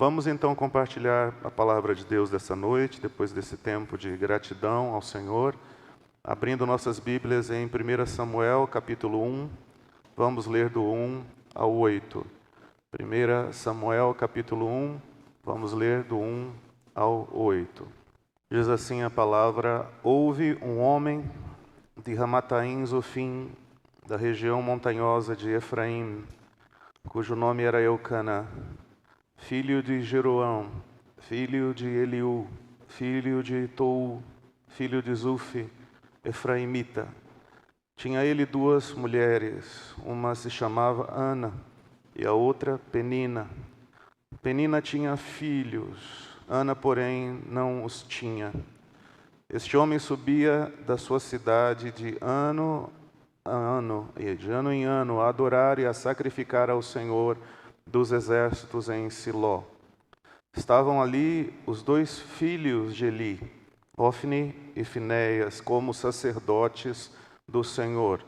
Vamos então compartilhar a palavra de Deus dessa noite, depois desse tempo de gratidão ao Senhor, abrindo nossas Bíblias em 1 Samuel, capítulo 1, vamos ler do 1 ao 8. 1 Samuel, capítulo 1, vamos ler do 1 ao 8. Diz assim a palavra: Houve um homem de Ramataim Zofim, da região montanhosa de Efraim, cujo nome era Eucana, filho de Jeroão, filho de Eliú, filho de Tou, filho de Zufi, efraimita. Tinha ele duas mulheres, uma se chamava Ana e a outra Penina. Penina tinha filhos, Ana, porém, não os tinha. Este homem subia da sua cidade de ano em ano, a adorar e a sacrificar ao Senhor dos exércitos em Siló. Estavam ali os dois filhos de Eli, Ofni e Finéias, como sacerdotes do Senhor.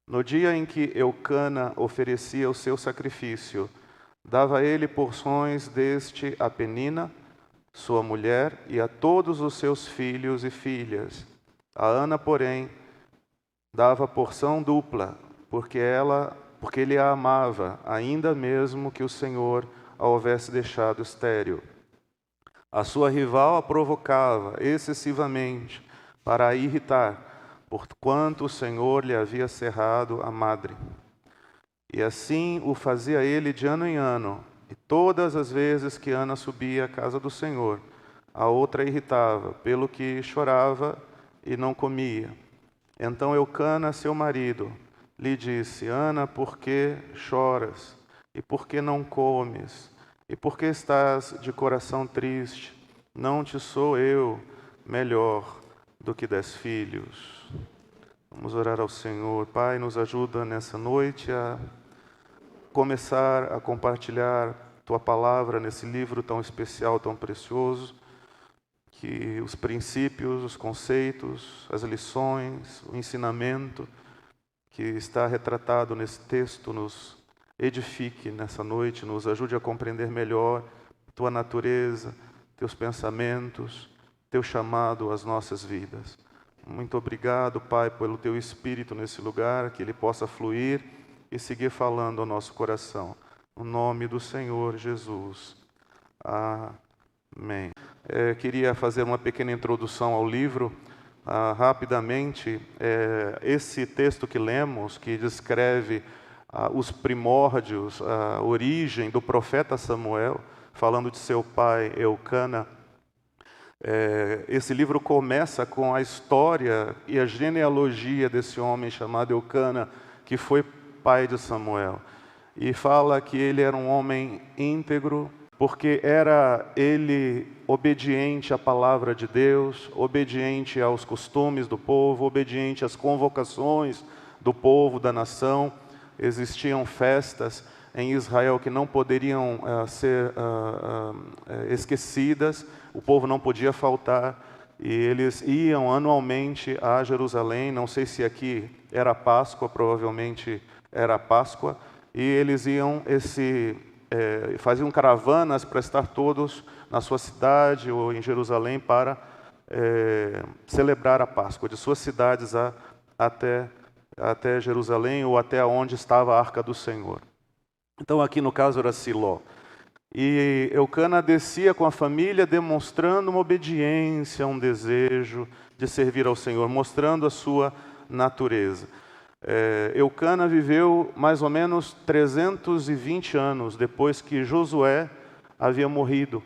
No dia em que Eucana oferecia o seu sacrifício, dava ele porções deste a Penina, sua mulher, e a todos os seus filhos e filhas. A Ana, porém, dava porção dupla, porque ele a amava, ainda mesmo que o Senhor a houvesse deixado estéril. A sua rival a provocava excessivamente para a irritar, porquanto o Senhor lhe havia cerrado a madre. E assim o fazia ele de ano em ano, e todas as vezes que Ana subia à casa do Senhor, a outra irritava, pelo que chorava e não comia. Então Eucana, seu marido, lhe disse: Ana, por que choras? E por que não comes? E por que estás de coração triste? Não te sou eu melhor do que 10 filhos? Vamos orar ao Senhor. Pai, nos ajuda nessa noite a começar a compartilhar Tua palavra nesse livro tão especial, tão precioso, que os princípios, os conceitos, as lições, o ensinamento que está retratado nesse texto nos edifique nessa noite, nos ajude a compreender melhor Tua natureza, Teus pensamentos, Teu chamado às nossas vidas. Muito obrigado, Pai, pelo Teu Espírito nesse lugar, que Ele possa fluir e seguir falando ao nosso coração. No nome do Senhor Jesus. Amém. Queria fazer uma pequena introdução ao livro. Rapidamente, esse texto que lemos, que descreve os primórdios, a origem do profeta Samuel, falando de seu pai Eucana, esse livro começa com a história e a genealogia desse homem chamado Eucana, que foi pai de Samuel. E fala que ele era um homem íntegro, porque era ele obediente à palavra de Deus, obediente aos costumes do povo, obediente às convocações do povo, da nação. Existiam festas em Israel que não poderiam ser esquecidas, o povo não podia faltar, e eles iam anualmente a Jerusalém. Não sei se aqui era Páscoa, provavelmente era Páscoa, e eles iam faziam caravanas para estar todos na sua cidade ou em Jerusalém para celebrar a Páscoa, de suas cidades até Jerusalém ou até onde estava a Arca do Senhor. Então aqui no caso era Siló. E Eucana descia com a família demonstrando uma obediência, um desejo de servir ao Senhor, mostrando a sua natureza. Eucana viveu mais ou menos 320 anos depois que Josué havia morrido.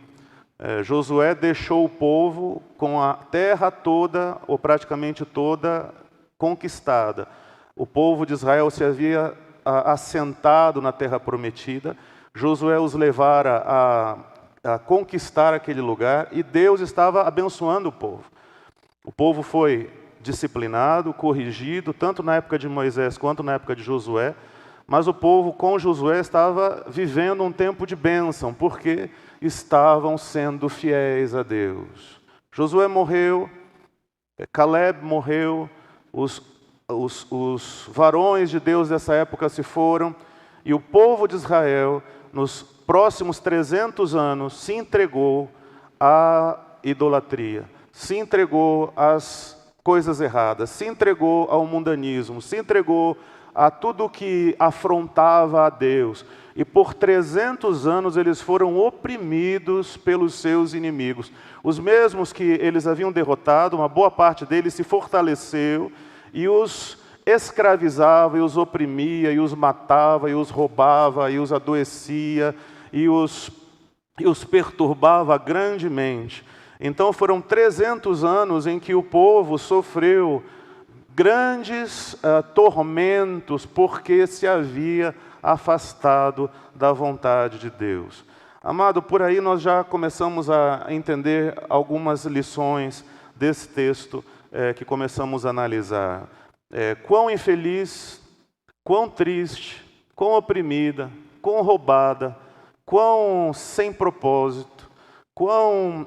Josué deixou o povo com a terra toda, ou praticamente toda, conquistada. O povo de Israel se havia assentado na terra prometida. Josué os levara a conquistar aquele lugar e Deus estava abençoando o povo. O povo foi disciplinado, corrigido, tanto na época de Moisés quanto na época de Josué, mas o povo com Josué estava vivendo um tempo de bênção, porque estavam sendo fiéis a Deus. Josué morreu, Caleb morreu, os varões de Deus dessa época se foram, E o povo de Israel, nos próximos 300 anos, se entregou à idolatria, se entregou às coisas erradas, se entregou ao mundanismo, se entregou a tudo que afrontava a Deus. E por 300 anos eles foram oprimidos pelos seus inimigos. Os mesmos que eles haviam derrotado, uma boa parte deles se fortaleceu e os escravizava, e os oprimia, e os matava, e os roubava, e os adoecia, e os perturbava grandemente. Então foram 300 anos em que o povo sofreu grandes tormentos, porque se havia afastado da vontade de Deus. Amado, por aí nós já começamos a entender algumas lições desse texto que começamos a analisar. Quão infeliz, quão triste, quão oprimida, quão roubada, quão sem propósito, quão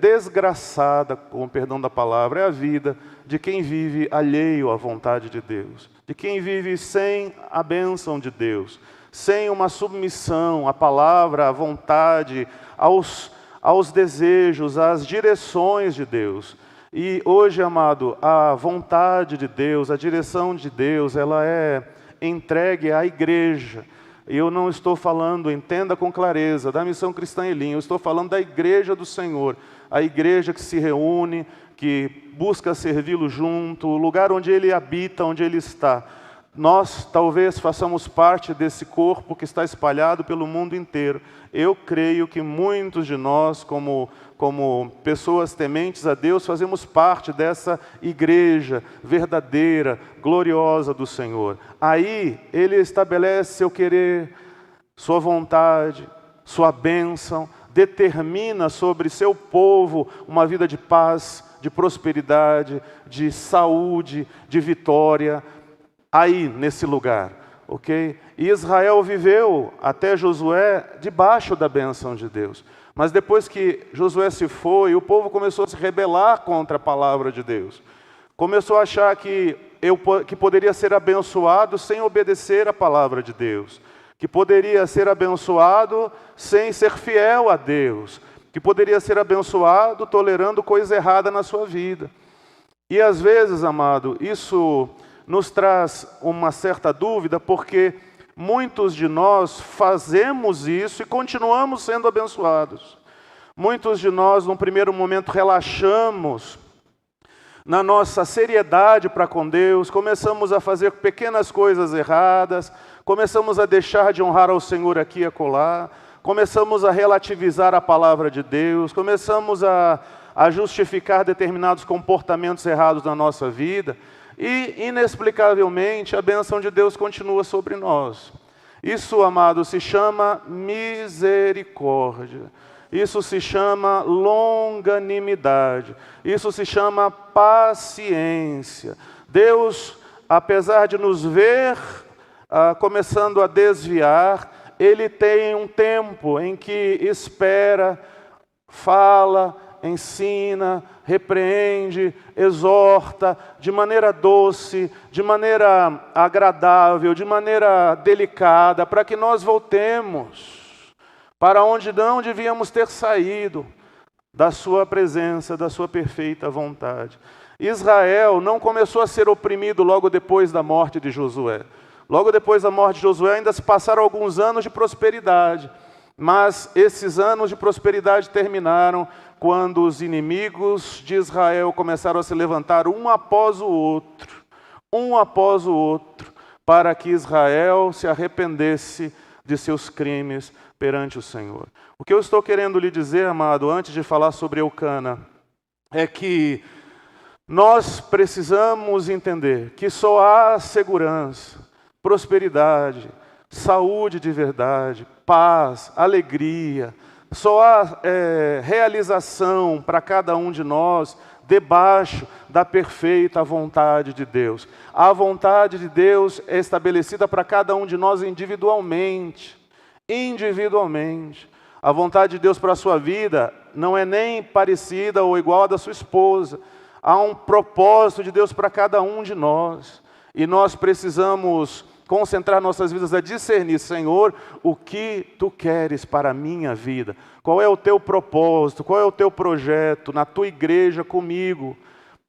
desgraçada, com o perdão da palavra, é a vida de quem vive alheio à vontade de Deus, de quem vive sem a bênção de Deus, sem uma submissão à palavra, à vontade, aos desejos, às direções de Deus. E hoje, amado, a vontade de Deus, a direção de Deus, ela é entregue à igreja. Eu não estou falando, entenda com clareza, da Missão Cristã Elim, eu estou falando da igreja do Senhor, a igreja que se reúne, que busca servi-lo junto, o lugar onde Ele habita, onde Ele está. Nós talvez façamos parte desse corpo que está espalhado pelo mundo inteiro. Eu creio que muitos de nós, como pessoas tementes a Deus, fazemos parte dessa igreja verdadeira, gloriosa do Senhor. Aí Ele estabelece seu querer, sua vontade, sua bênção, determina sobre seu povo uma vida de paz, de prosperidade, de saúde, de vitória, aí nesse lugar, ok? E Israel viveu até Josué debaixo da bênção de Deus. Mas depois que Josué se foi, o povo começou a se rebelar contra a palavra de Deus. Começou a achar que poderia ser abençoado sem obedecer à palavra de Deus. Que poderia ser abençoado sem ser fiel a Deus. Que poderia ser abençoado tolerando coisa errada na sua vida. E às vezes, amado, isso nos traz uma certa dúvida, porque muitos de nós fazemos isso e continuamos sendo abençoados. Muitos de nós, num primeiro momento, relaxamos na nossa seriedade para com Deus, começamos a fazer pequenas coisas erradas, começamos a deixar de honrar ao Senhor aqui e acolá, começamos a relativizar a palavra de Deus, começamos a justificar determinados comportamentos errados na nossa vida, e, inexplicavelmente, a bênção de Deus continua sobre nós. Isso, amado, se chama misericórdia. Isso se chama longanimidade. Isso se chama paciência. Deus, apesar de nos ver começando a desviar, Ele tem um tempo em que espera, fala, ensina, repreende, exorta, de maneira doce, de maneira agradável, de maneira delicada, para que nós voltemos para onde não devíamos ter saído, da sua presença, da sua perfeita vontade. Israel não começou a ser oprimido logo depois da morte de Josué. Logo depois da morte de Josué ainda se passaram alguns anos de prosperidade, mas esses anos de prosperidade terminaram quando os inimigos de Israel começaram a se levantar um após o outro, para que Israel se arrependesse de seus crimes perante o Senhor. O que eu estou querendo lhe dizer, amado, antes de falar sobre Eucana, é que nós precisamos entender que só há segurança, prosperidade, saúde de verdade, paz, alegria, só há realização para cada um de nós debaixo da perfeita vontade de Deus. A vontade de Deus é estabelecida para cada um de nós individualmente. A vontade de Deus para a sua vida não é nem parecida ou igual à da sua esposa. Há um propósito de Deus para cada um de nós. E nós precisamos concentrar nossas vidas a discernir, Senhor, o que Tu queres para a minha vida? Qual é o Teu propósito? Qual é o Teu projeto na Tua igreja comigo?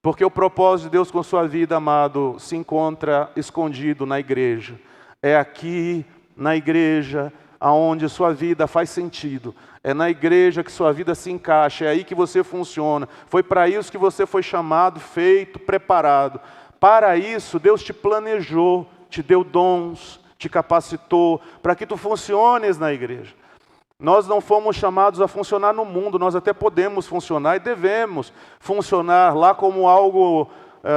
Porque o propósito de Deus com sua vida, amado, se encontra escondido na igreja. É aqui, na igreja, aonde sua vida faz sentido. É na igreja que sua vida se encaixa, é aí que você funciona. Foi para isso que você foi chamado, feito, preparado. Para isso, Deus te planejou, te deu dons, te capacitou, para que tu funciones na igreja. Nós não fomos chamados a funcionar no mundo, nós até podemos funcionar e devemos funcionar lá como algo,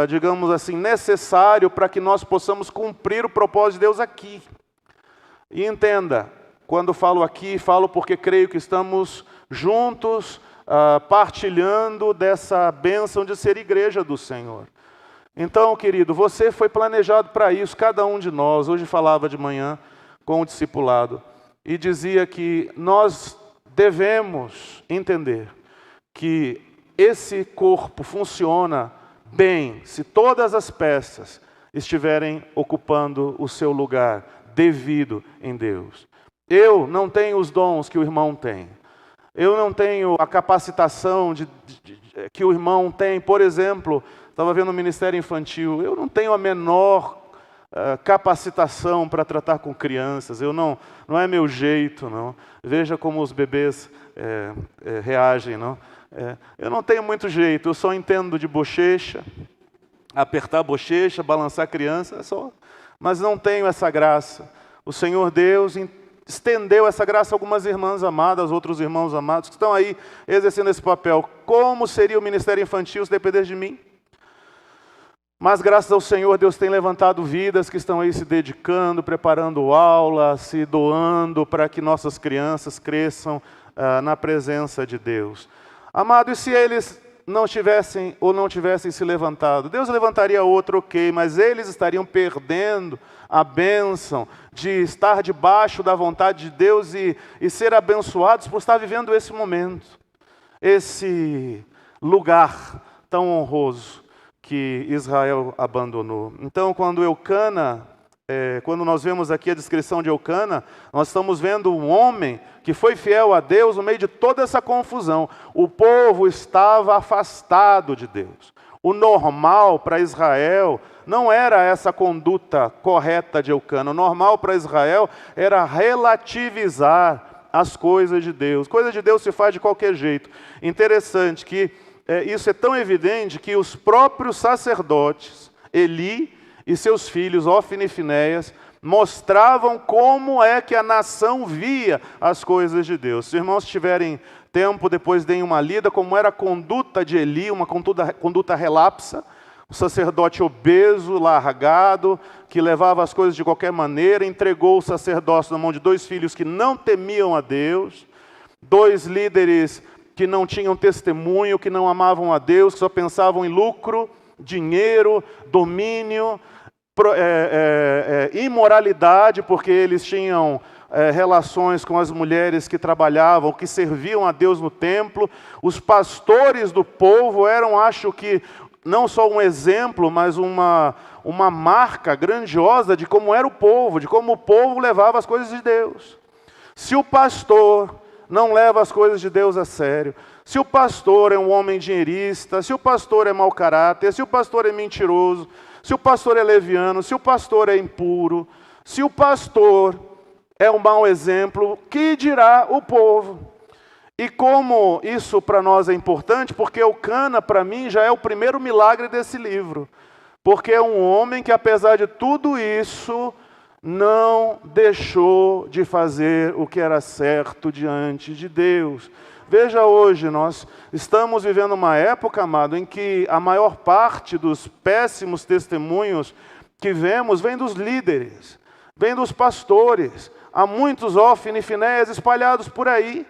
digamos assim, necessário para que nós possamos cumprir o propósito de Deus aqui. E entenda, quando falo aqui, falo porque creio que estamos juntos, partilhando dessa bênção de ser igreja do Senhor. Então, querido, você foi planejado para isso, cada um de nós. Hoje falava de manhã com o discipulado e dizia que nós devemos entender que esse corpo funciona bem se todas as peças estiverem ocupando o seu lugar devido em Deus. Eu não tenho os dons que o irmão tem. Eu não tenho a capacitação que o irmão tem. Por exemplo, estava vendo o Ministério Infantil. Eu não tenho a menor capacitação para tratar com crianças. Não é meu jeito, não. Veja como os bebês reagem, não. Eu não tenho muito jeito. Eu só entendo de bochecha, apertar a bochecha, balançar a criança, só. Mas não tenho essa graça. O Senhor Deus estendeu essa graça a algumas irmãs amadas, outros irmãos amados, que estão aí exercendo esse papel. Como seria o ministério infantil se dependesse de mim? Mas graças ao Senhor, Deus tem levantado vidas que estão aí se dedicando, preparando aula, se doando para que nossas crianças cresçam na presença de Deus. Amado, e se eles não tivessem ou não tivessem se levantado? Deus levantaria outro, ok, mas eles estariam perdendo a bênção de estar debaixo da vontade de Deus e ser abençoados por estar vivendo esse momento, esse lugar tão honroso que Israel abandonou. Então, quando Eucana, quando nós vemos aqui a descrição de Eucana, nós estamos vendo um homem que foi fiel a Deus no meio de toda essa confusão. O povo estava afastado de Deus. O normal para Israel não era essa conduta correta de Eucana. O normal para Israel era relativizar as coisas de Deus. Coisa de Deus se faz de qualquer jeito. Interessante que isso é tão evidente que os próprios sacerdotes, Eli e seus filhos, Ofni e Finéias, mostravam como é que a nação via as coisas de Deus. Se os irmãos tiverem tempo, depois deem uma lida, como era a conduta de Eli, uma conduta relapsa, um sacerdote obeso, largado, que levava as coisas de qualquer maneira, entregou o sacerdócio na mão de 2 filhos que não temiam a Deus, 2 líderes que não tinham testemunho, que não amavam a Deus, que só pensavam em lucro, dinheiro, domínio, imoralidade, porque eles tinham relações com as mulheres que trabalhavam, que serviam a Deus no templo. Os pastores do povo eram, acho que, não só um exemplo, mas uma marca grandiosa de como era o povo, de como o povo levava as coisas de Deus. Se o pastor não leva as coisas de Deus a sério, se o pastor é um homem dinheirista, se o pastor é mau caráter, se o pastor é mentiroso, se o pastor é leviano, se o pastor é impuro, se o pastor é um mau exemplo, que dirá o povo? E como isso para nós é importante, porque Eucana, para mim, já é o primeiro milagre desse livro. Porque é um homem que, apesar de tudo isso, não deixou de fazer o que era certo diante de Deus. Veja hoje, nós estamos vivendo uma época, amado, em que a maior parte dos péssimos testemunhos que vemos vem dos líderes, vem dos pastores. Há muitos Ofni e Finéias espalhados por aí,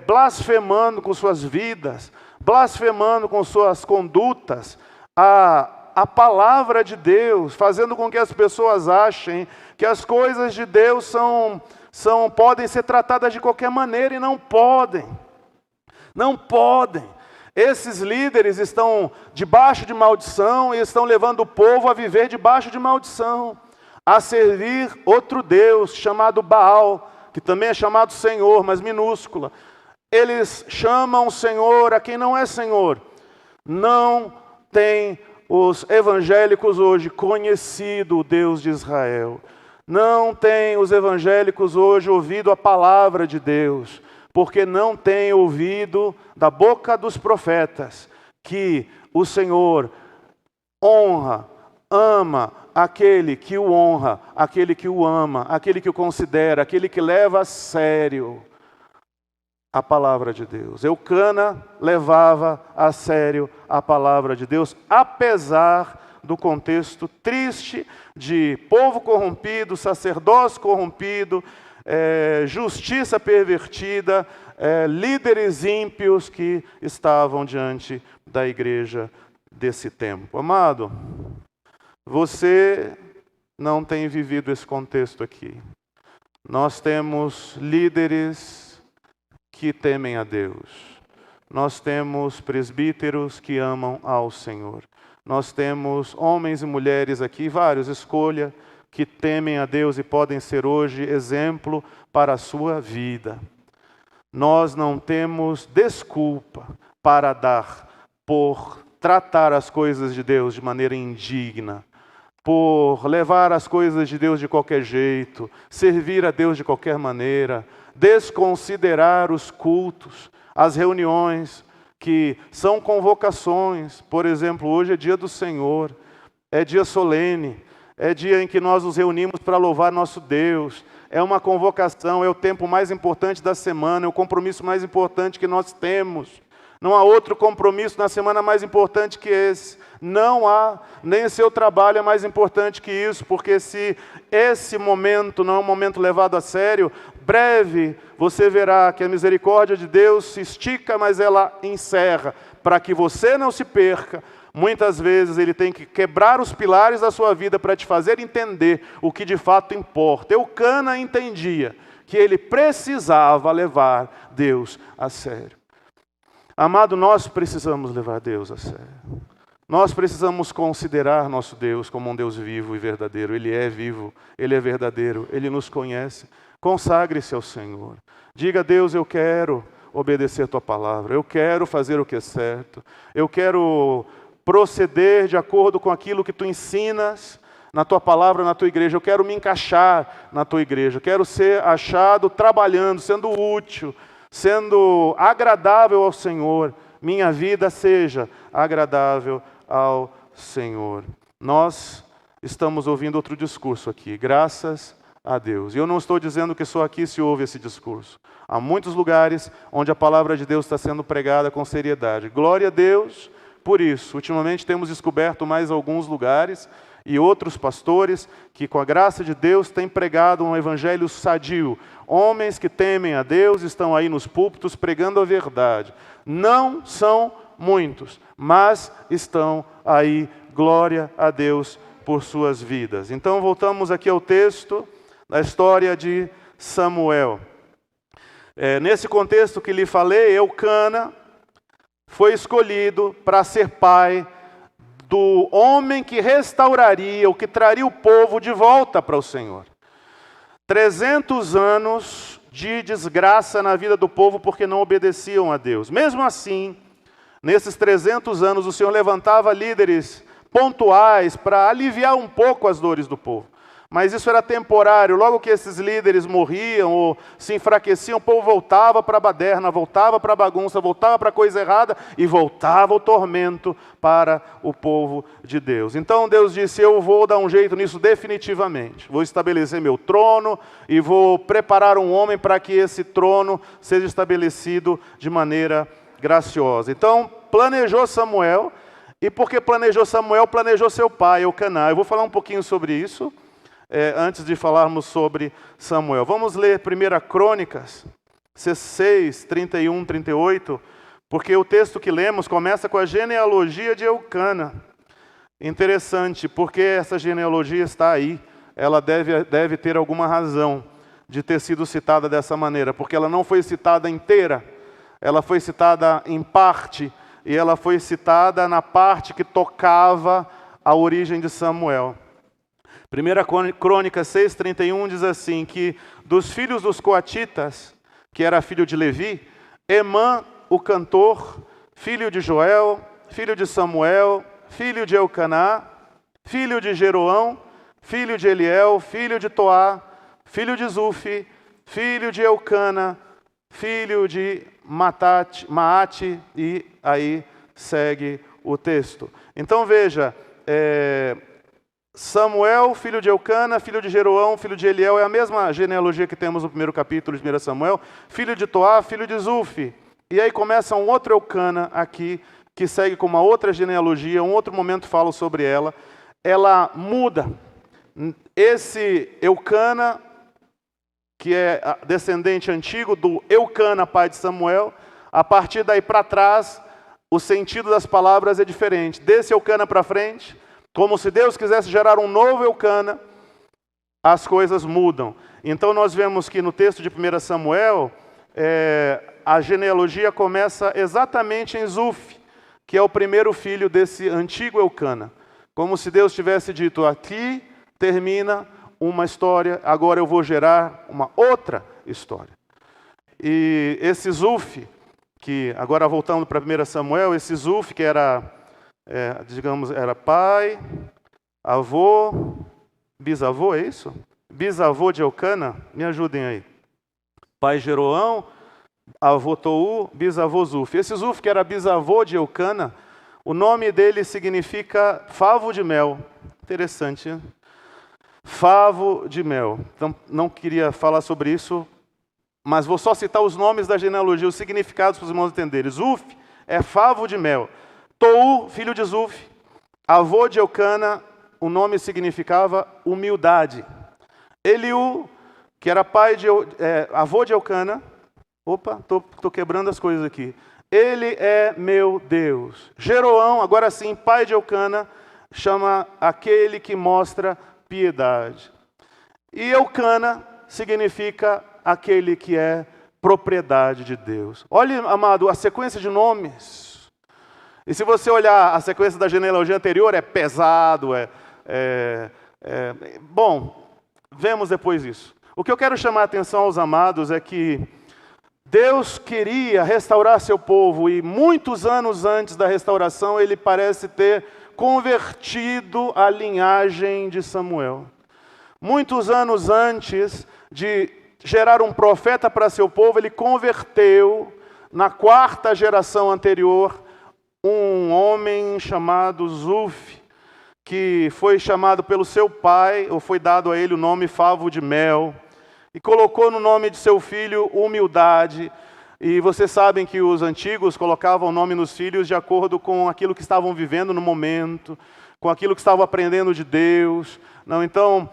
blasfemando com suas vidas, blasfemando com suas condutas, a palavra de Deus, fazendo com que as pessoas achem que as coisas de Deus podem ser tratadas de qualquer maneira e não podem. Não podem. Esses líderes estão debaixo de maldição e estão levando o povo a viver debaixo de maldição. a servir outro Deus chamado Baal, que também é chamado Senhor, mas minúscula. Eles chamam o Senhor a quem não é Senhor. Não tem os evangélicos hoje conhecido o Deus de Israel. Não tem os evangélicos hoje ouvido a palavra de Deus, porque não tem ouvido da boca dos profetas que o Senhor honra, ama aquele que o honra, aquele que o ama, aquele que o considera, aquele que leva a sério a palavra de Deus. Eucana levava a sério a palavra de Deus, apesar do contexto triste de povo corrompido, sacerdócio corrompido, justiça pervertida, líderes ímpios que estavam diante da igreja desse tempo. Amado, você não tem vivido esse contexto aqui. Nós temos líderes que temem a Deus. Nós temos presbíteros que amam ao Senhor. Nós temos homens e mulheres aqui, vários, escolha, que temem a Deus e podem ser hoje exemplo para a sua vida. Nós não temos desculpa para dar por tratar as coisas de Deus de maneira indigna, por levar as coisas de Deus de qualquer jeito, servir a Deus de qualquer maneira, desconsiderar os cultos, as reuniões, que são convocações. Por exemplo, hoje é dia do Senhor, é dia solene, é dia em que nós nos reunimos para louvar nosso Deus, é uma convocação, é o tempo mais importante da semana, é o compromisso mais importante que nós temos. Não há outro compromisso na semana mais importante que esse. Não há, nem o seu trabalho é mais importante que isso, porque se esse momento não é um momento levado a sério, breve você verá que a misericórdia de Deus se estica, mas ela encerra, para que você não se perca. Muitas vezes Ele tem que quebrar os pilares da sua vida para te fazer entender o que de fato importa. Eucana entendia que ele precisava levar Deus a sério. Amado, nós precisamos levar Deus a sério. Nós precisamos considerar nosso Deus como um Deus vivo e verdadeiro. Ele é vivo, Ele é verdadeiro, Ele nos conhece. Consagre-se ao Senhor. Diga a Deus, eu quero obedecer a Tua palavra. Eu quero fazer o que é certo. Eu quero proceder de acordo com aquilo que Tu ensinas na Tua palavra, na Tua igreja. Eu quero me encaixar na Tua igreja. Eu quero ser achado trabalhando, sendo útil, sendo agradável ao Senhor. Minha vida seja agradável ao Senhor. Nós estamos ouvindo outro discurso aqui, graças a Deus. E eu não estou dizendo que só aqui se ouve esse discurso. Há muitos lugares onde a palavra de Deus está sendo pregada com seriedade. Glória a Deus por isso. Ultimamente temos descoberto mais alguns lugares e outros pastores que, com a graça de Deus, têm pregado um evangelho sadio. Homens que temem a Deus estão aí nos púlpitos pregando a verdade. Não são muitos, mas estão aí. Glória a Deus por suas vidas. Então voltamos aqui ao texto da história de Samuel. Nesse contexto que lhe falei, Eucana foi escolhido para ser pai do homem que restauraria, ou que traria o povo de volta para o Senhor. 300 anos de desgraça na vida do povo porque não obedeciam a Deus. Mesmo assim, nesses 300 anos, o Senhor levantava líderes pontuais para aliviar um pouco as dores do povo. Mas isso era temporário. Logo que esses líderes morriam ou se enfraqueciam, o povo voltava para a baderna, voltava para a bagunça, voltava para a coisa errada e voltava o tormento para o povo de Deus. Então Deus disse, eu vou dar um jeito nisso definitivamente. Vou estabelecer meu trono e vou preparar um homem para que esse trono seja estabelecido de maneira graciosa. Então planejou Samuel, e porque planejou Samuel, planejou seu pai, Eucana. Eu vou falar um pouquinho sobre isso. Antes de falarmos sobre Samuel. Vamos ler 1 Crônicas 6, 31, 38, porque o texto que lemos começa com a genealogia de Eucana. Interessante, porque essa genealogia está aí. Ela deve ter alguma razão de ter sido citada dessa maneira, porque ela não foi citada inteira, ela foi citada em parte, e ela foi citada na parte que tocava a origem de Samuel. 1 Crônica 6:31 diz assim, que dos filhos dos coatitas, que era filho de Levi, Emã, o cantor, filho de Joel, filho de Samuel, filho de Eucaná, filho de Jeroão, filho de Eliel, filho de Toá, filho de Zufi, filho de Eucana, filho de Maate, e aí segue o texto. Então veja, Samuel, filho de Eucana, filho de Jeroão, filho de Eliel, é a mesma genealogia que temos no primeiro capítulo de 1 Samuel, filho de Toá, filho de Zufi. E aí começa um outro Eucana aqui, que segue com uma outra genealogia, um outro momento falo sobre ela. Ela muda. Esse Eucana, que é descendente antigo do Eucana, pai de Samuel, a partir daí para trás, o sentido das palavras é diferente. Desse Eucana para frente, como se Deus quisesse gerar um novo Eucana, as coisas mudam. Então nós vemos que no texto de 1 Samuel, a genealogia começa exatamente em Zufi, que é o primeiro filho desse antigo Eucana. Como se Deus tivesse dito, aqui termina uma história, agora eu vou gerar uma outra história. E esse Zufi, que agora voltando para 1 Samuel, esse Zufi que era, digamos, era pai, avô, bisavô, é isso? Bisavô de Eucana, me ajudem aí. Pai Jeroão, avô Tou, bisavô Zufi. Esse Zufi que era bisavô de Eucana, o nome dele significa favo de mel. Interessante, né? Favo de mel. Então, não queria falar sobre isso, mas vou só citar os nomes da genealogia, os significados para os irmãos entenderem. Zufi é favo de mel. Tou, filho de Zufi, avô de Eucana, o nome significava humildade. Eliú, que era avô de Eucana, opa, estou quebrando as coisas aqui. Ele é meu Deus. Jeroão, agora sim, pai de Eucana, chama aquele que mostra piedade. E Eucana significa aquele que é propriedade de Deus. Olhe, amado, a sequência de nomes. E se você olhar a sequência da genealogia anterior, é pesado, bom, vemos depois isso. O que eu quero chamar a atenção aos amados é que Deus queria restaurar seu povo e muitos anos antes da restauração ele parece ter convertido a linhagem de Samuel. Muitos anos antes de gerar um profeta para seu povo, ele converteu na 4ª geração anterior um homem chamado Zufi, que foi chamado pelo seu pai, ou foi dado a ele o nome favo de mel, e colocou no nome de seu filho humildade. E vocês sabem que os antigos colocavam o nome nos filhos de acordo com aquilo que estavam vivendo no momento, com aquilo que estavam aprendendo de Deus. Não, então,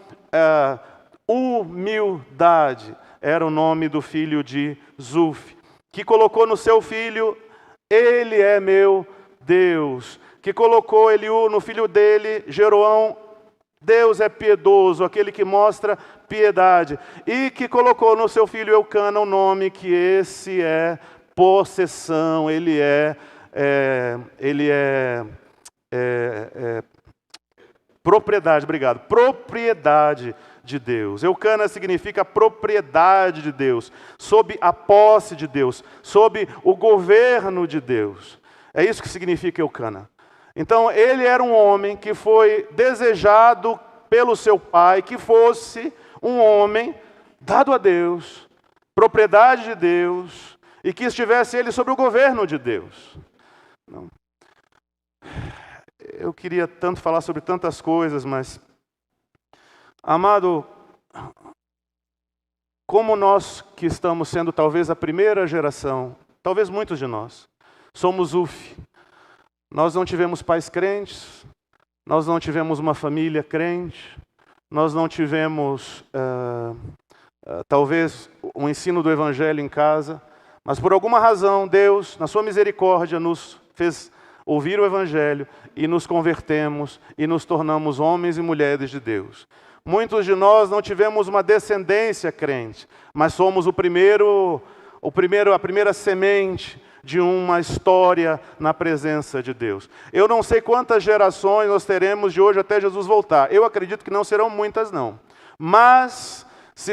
humildade era o nome do filho de Zufi, que colocou no seu filho, ele é meu Deus, que colocou Eliú no filho dele, Jeroão, Deus é piedoso, aquele que mostra piedade, e que colocou no seu filho Eucana o nome que esse é possessão, ele é propriedade, obrigado, propriedade de Deus. Eucana significa propriedade de Deus, sob a posse de Deus, sob o governo de Deus. É isso que significa Eucana. Então, ele era um homem que foi desejado pelo seu pai, que fosse um homem dado a Deus, propriedade de Deus, e que estivesse ele sob o governo de Deus. Não. Eu queria tanto falar sobre tantas coisas, mas, amado, como nós que estamos sendo talvez a primeira geração, talvez muitos de nós, somos Zufi. Nós não tivemos pais crentes, nós não tivemos uma família crente, nós não tivemos, talvez, um ensino do Evangelho em casa, mas por alguma razão Deus, na sua misericórdia, nos fez ouvir o Evangelho e nos convertemos e nos tornamos homens e mulheres de Deus. Muitos de nós não tivemos uma descendência crente, mas somos a primeira semente de uma história na presença de Deus. Eu não sei quantas gerações nós teremos de hoje até Jesus voltar. Eu acredito que não serão muitas, não. Mas, se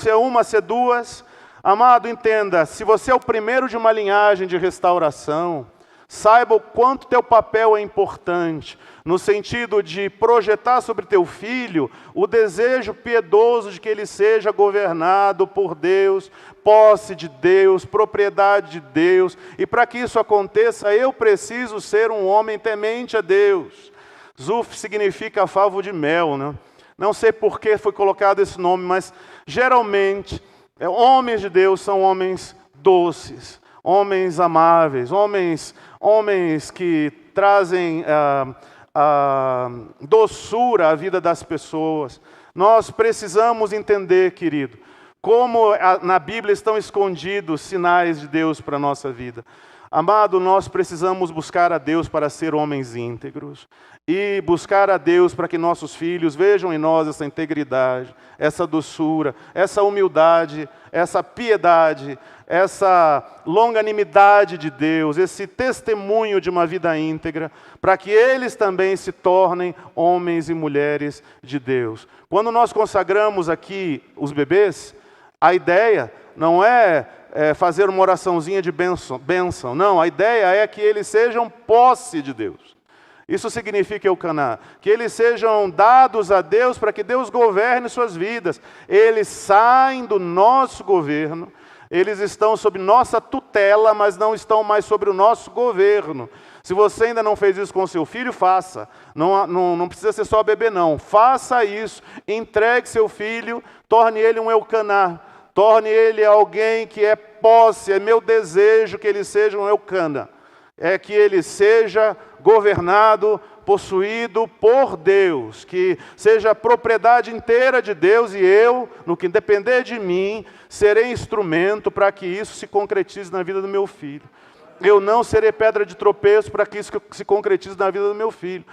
é uma, se é duas, amado, entenda, se você é o primeiro de uma linhagem de restauração, saiba o quanto teu papel é importante, no sentido de projetar sobre teu filho o desejo piedoso de que ele seja governado por Deus, posse de Deus, propriedade de Deus. E para que isso aconteça, eu preciso ser um homem temente a Deus. Zuf significa favo de mel, né? Não sei por que foi colocado esse nome, mas geralmente homens de Deus são homens doces, homens amáveis, homens que trazem doçura à vida das pessoas. Nós precisamos entender, querido, como na Bíblia estão escondidos sinais de Deus para a nossa vida. Amado, nós precisamos buscar a Deus para ser homens íntegros. E buscar a Deus para que nossos filhos vejam em nós essa integridade, essa doçura, essa humildade, essa piedade, essa longanimidade de Deus, esse testemunho de uma vida íntegra, para que eles também se tornem homens e mulheres de Deus. Quando nós consagramos aqui os bebês, a ideia não é fazer uma oraçãozinha de bênção. Não, a ideia é que eles sejam posse de Deus. Isso significa Eucaná, que eles sejam dados a Deus para que Deus governe suas vidas. Eles saem do nosso governo, eles estão sob nossa tutela, mas não estão mais sobre o nosso governo. Se você ainda não fez isso com o seu filho, faça. Não precisa ser só bebê, não. Faça isso, entregue seu filho, torne ele um Eucaná. Torne ele alguém que é posse. É meu desejo que ele seja um Eucana. É que ele seja governado, possuído por Deus. Que seja a propriedade inteira de Deus. E eu, no que depender de mim, serei instrumento para que isso se concretize na vida do meu filho. Eu não serei pedra de tropeço para que isso se concretize na vida do meu filho.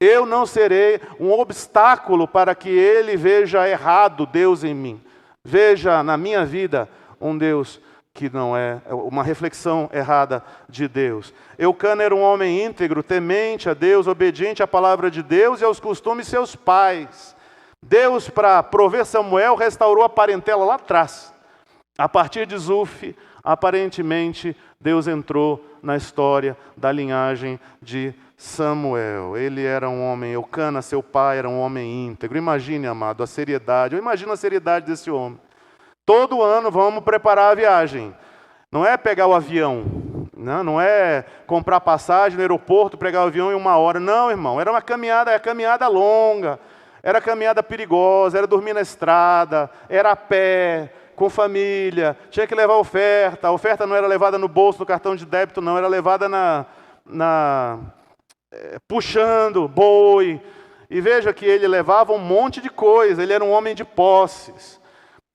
Eu não serei um obstáculo para que ele veja errado Deus em mim. Veja na minha vida um Deus que não é uma reflexão errada de Deus. Eucana era um homem íntegro, temente a Deus, obediente à palavra de Deus e aos costumes de seus pais. Deus, para prover Samuel, restaurou a parentela lá atrás. A partir de Zuf, aparentemente, Deus entrou na história da linhagem de Samuel. Ele era um homem, Eucana, seu pai, era um homem íntegro. Imagine, amado, a seriedade. Eu imagino a seriedade desse homem. Todo ano vamos preparar a viagem. Não é pegar o avião, não é comprar passagem no aeroporto, pegar o avião em 1 hora. Não, irmão, era uma caminhada longa, era caminhada perigosa, era dormir na estrada, era a pé, com família, tinha que levar oferta. A oferta não era levada no bolso do cartão de débito, não, era levada puxando boi. E veja que ele levava um monte de coisa, ele era um homem de posses.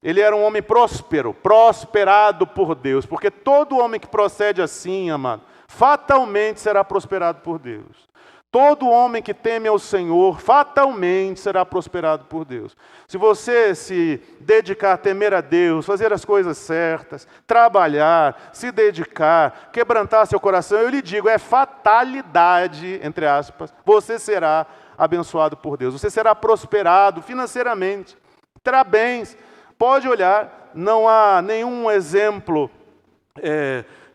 Ele era um homem próspero, prosperado por Deus, porque todo homem que procede assim, amado, fatalmente será prosperado por Deus. Todo homem que teme ao Senhor, fatalmente será prosperado por Deus. Se você se dedicar a temer a Deus, fazer as coisas certas, trabalhar, se dedicar, quebrantar seu coração, eu lhe digo, é fatalidade, entre aspas, você será abençoado por Deus. Você será prosperado financeiramente, terá bens. Pode olhar, não há nenhum exemplo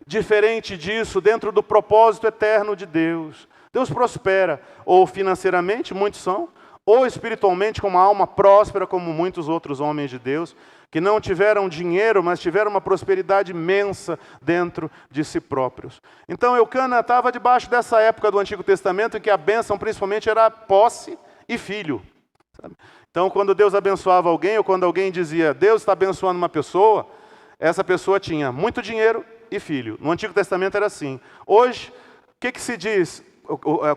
diferente disso dentro do propósito eterno de Deus. Deus prospera, ou financeiramente, muitos são, ou espiritualmente, com uma alma próspera, como muitos outros homens de Deus, que não tiveram dinheiro, mas tiveram uma prosperidade imensa dentro de si próprios. Então, Eucana estava debaixo dessa época do Antigo Testamento, em que a bênção principalmente era posse e filho. Sabe? Então, quando Deus abençoava alguém, ou quando alguém dizia, Deus está abençoando uma pessoa, essa pessoa tinha muito dinheiro e filho. No Antigo Testamento era assim. Hoje, o que se diz?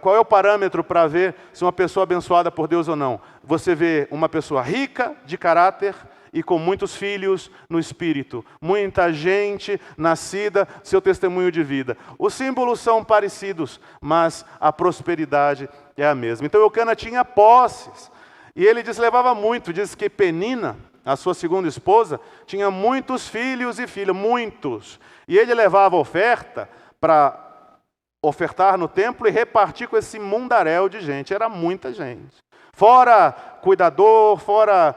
Qual é o parâmetro para ver se uma pessoa é abençoada por Deus ou não? Você vê uma pessoa rica de caráter e com muitos filhos no espírito. Muita gente nascida, seu testemunho de vida. Os símbolos são parecidos, mas a prosperidade é a mesma. Então, Eucana tinha posses. E ele levava muito. Diz que Penina, a sua segunda esposa, tinha muitos filhos e filhas, muitos. E ele levava oferta para ofertar no templo e repartir com esse mundaréu de gente. Era muita gente. Fora cuidador, fora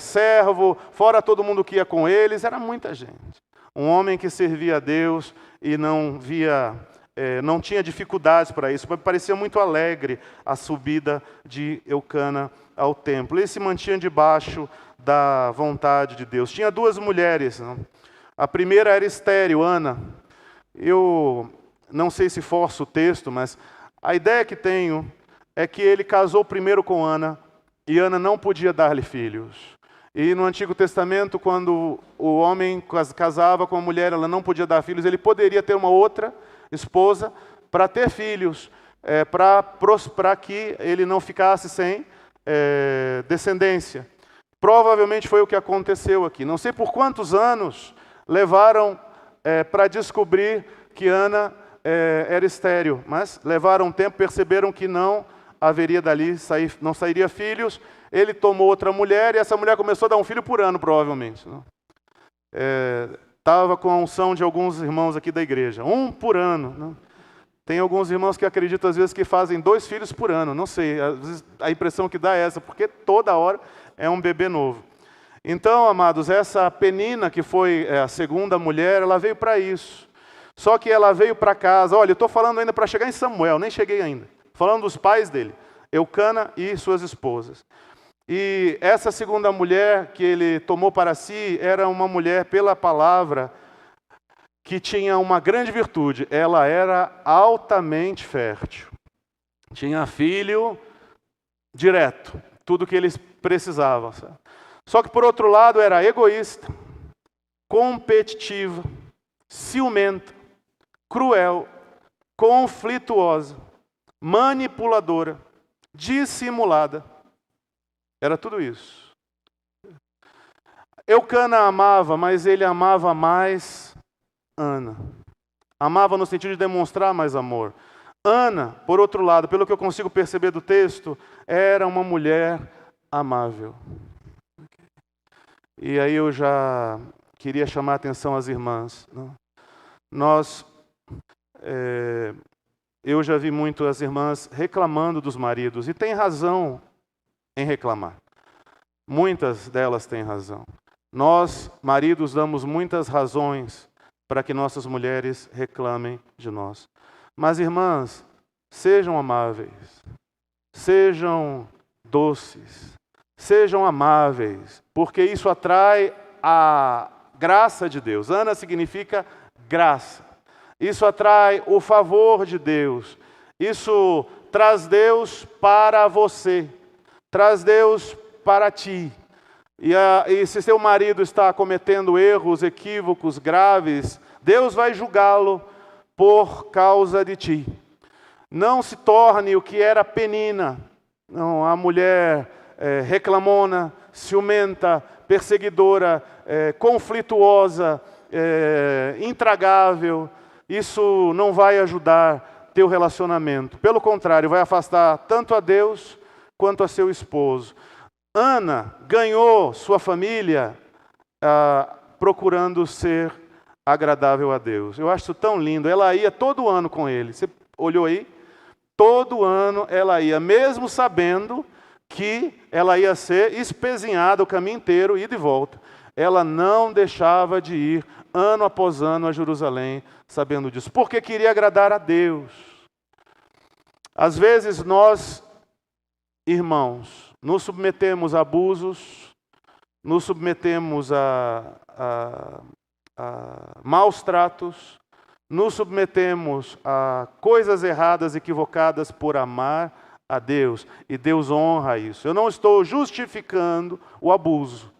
servo, fora todo mundo que ia com eles, era muita gente. Um homem que servia a Deus e não tinha dificuldades para isso, mas parecia muito alegre a subida de Eucana ao templo. Ele se mantinha debaixo da vontade de Deus. Tinha 2 mulheres. Não? A primeira era estéril, Ana. Eu não sei se forço o texto, mas a ideia que tenho é que ele casou primeiro com Ana, e Ana não podia dar-lhe filhos. E no Antigo Testamento, quando o homem casava com a mulher, ela não podia dar filhos, ele poderia ter uma outra esposa para ter filhos, para que ele não ficasse sem descendência. Provavelmente foi o que aconteceu aqui. Não sei por quantos anos levaram para descobrir que Ana era estéril, mas levaram um tempo, perceberam que não haveria dali, não sairia filhos. Ele tomou outra mulher e essa mulher começou a dar um filho por ano, provavelmente. Estava com a unção de alguns irmãos aqui da igreja, 1 por ano. Não? Tem alguns irmãos que acreditam às vezes que fazem 2 filhos por ano, não sei, às vezes a impressão que dá é essa, porque toda hora é um bebê novo. Então, amados, essa Penina, que foi a segunda mulher, ela veio para isso. Só que ela veio para casa, olha, eu estou falando ainda para chegar em Samuel, nem cheguei ainda. Falando dos pais dele, Eucana e suas esposas. E essa segunda mulher que ele tomou para si, era uma mulher, pela palavra, que tinha uma grande virtude. Ela era altamente fértil. Tinha filho direto, tudo que eles precisavam. Sabe? Só que, por outro lado, era egoísta, competitiva, ciumenta, cruel, conflituosa, manipuladora, dissimulada. Era tudo isso. Eucana amava, mas ele amava mais Ana. Amava no sentido de demonstrar mais amor. Ana, por outro lado, pelo que eu consigo perceber do texto, era uma mulher amável. E aí eu já queria chamar a atenção às irmãs. Eu já vi muito as irmãs reclamando dos maridos, e tem razão em reclamar. Muitas delas têm razão. Nós, maridos, damos muitas razões para que nossas mulheres reclamem de nós. Mas, irmãs, sejam amáveis, sejam doces, sejam amáveis, porque isso atrai a graça de Deus. Ana significa graça. Isso atrai o favor de Deus. Isso traz Deus para você. Traz Deus para ti. E se seu marido está cometendo erros, equívocos graves, Deus vai julgá-lo por causa de ti. Não se torne o que era Penina, não, a mulher reclamona, ciumenta, perseguidora, conflituosa, intragável. Isso não vai ajudar teu relacionamento. Pelo contrário, vai afastar tanto a Deus quanto a seu esposo. Ana ganhou sua família procurando ser agradável a Deus. Eu acho isso tão lindo. Ela ia todo ano com ele. Você olhou aí? Todo ano ela ia, mesmo sabendo que ela ia ser espezinhada o caminho inteiro, ida e volta. Ela não deixava de ir ano após ano a Jerusalém, sabendo disso, porque queria agradar a Deus. Às vezes nós, irmãos, nos submetemos a abusos, nos submetemos a maus tratos, nos submetemos a coisas erradas, equivocadas por amar a Deus, e Deus honra isso. Eu não estou justificando o abuso,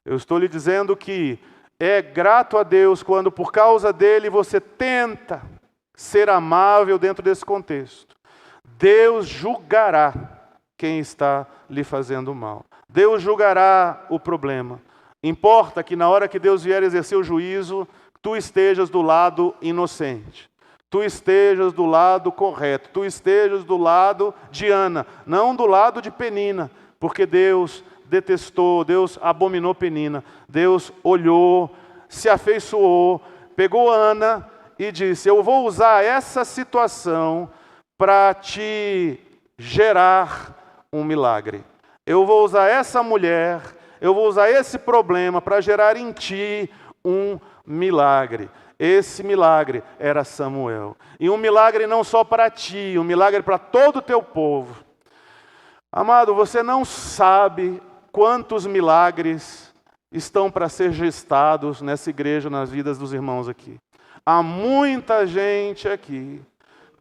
eu estou lhe dizendo que é grato a Deus quando por causa dele você tenta ser amável dentro desse contexto. Deus julgará quem está lhe fazendo mal. Deus julgará o problema. Importa que na hora que Deus vier exercer o juízo, tu estejas do lado inocente. Tu estejas do lado correto. Tu estejas do lado de Ana, não do lado de Penina. Porque Deus detestou, Deus abominou Penina. Deus olhou, se afeiçoou, pegou Ana e disse: eu vou usar essa situação para te gerar um milagre. Eu vou usar essa mulher, eu vou usar esse problema para gerar em ti um milagre. Esse milagre era Samuel. E um milagre não só para ti, um milagre para todo o teu povo. Amado, você não sabe quantos milagres estão para ser gestados nessa igreja, nas vidas dos irmãos aqui. Há muita gente aqui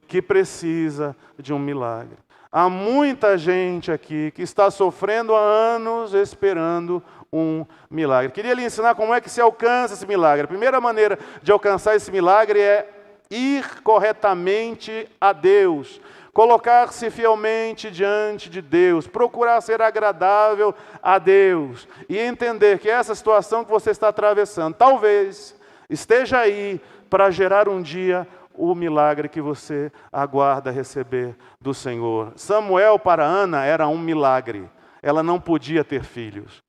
que precisa de um milagre. Há muita gente aqui que está sofrendo há anos esperando um milagre. Queria lhe ensinar como é que se alcança esse milagre. A primeira maneira de alcançar esse milagre é ir corretamente a Deus. Colocar-se fielmente diante de Deus, procurar ser agradável a Deus e entender que essa situação que você está atravessando, talvez esteja aí para gerar um dia o milagre que você aguarda receber do Senhor. Samuel para Ana era um milagre. Ela não podia ter filhos.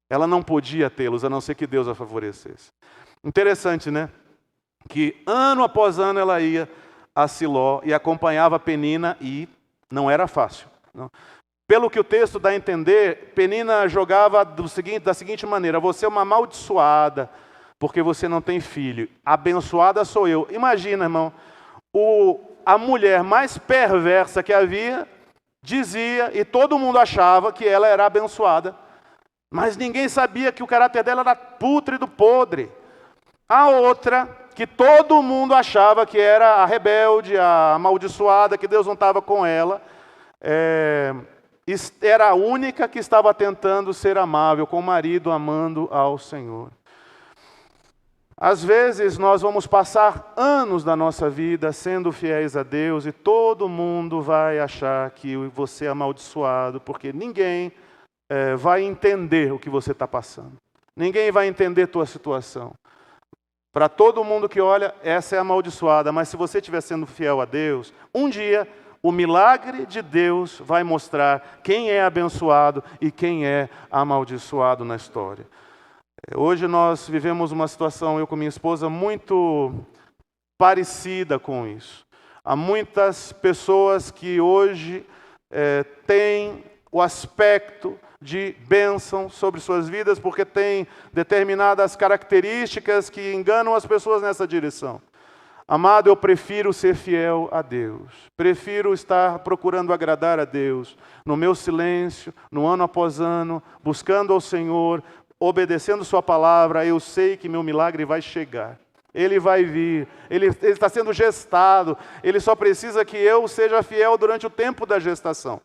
Ela não podia tê-los, a não ser que Deus a favorecesse. Interessante, né? Que ano após ano ela ia a Siló e acompanhava Penina e não era fácil. Não. Pelo que o texto dá a entender, Penina jogava da seguinte maneira: você é uma amaldiçoada, porque você não tem filho. Abençoada sou eu. Imagina, irmão, a mulher mais perversa que havia dizia, e todo mundo achava que ela era abençoada, mas ninguém sabia que o caráter dela era pútrido, podre. A outra, que todo mundo achava que era a rebelde, a amaldiçoada, que Deus não estava com ela, era a única que estava tentando ser amável com o marido, amando ao Senhor. Às vezes nós vamos passar anos da nossa vida sendo fiéis a Deus e todo mundo vai achar que você é amaldiçoado, porque ninguém vai entender o que você está passando. Ninguém vai entender a tua situação. Para todo mundo que olha, essa é amaldiçoada, mas se você estiver sendo fiel a Deus, um dia o milagre de Deus vai mostrar quem é abençoado e quem é amaldiçoado na história. Hoje nós vivemos uma situação, eu com minha esposa, muito parecida com isso. Há muitas pessoas que hoje têm o aspecto de bênção sobre suas vidas, porque têm determinadas características que enganam as pessoas nessa direção. Amado, eu prefiro ser fiel a Deus. Prefiro estar procurando agradar a Deus, no meu silêncio, no ano após ano, buscando ao Senhor, obedecendo sua palavra. Eu sei que meu milagre vai chegar. Ele vai vir, ele está sendo gestado, ele só precisa que eu seja fiel durante o tempo da gestação.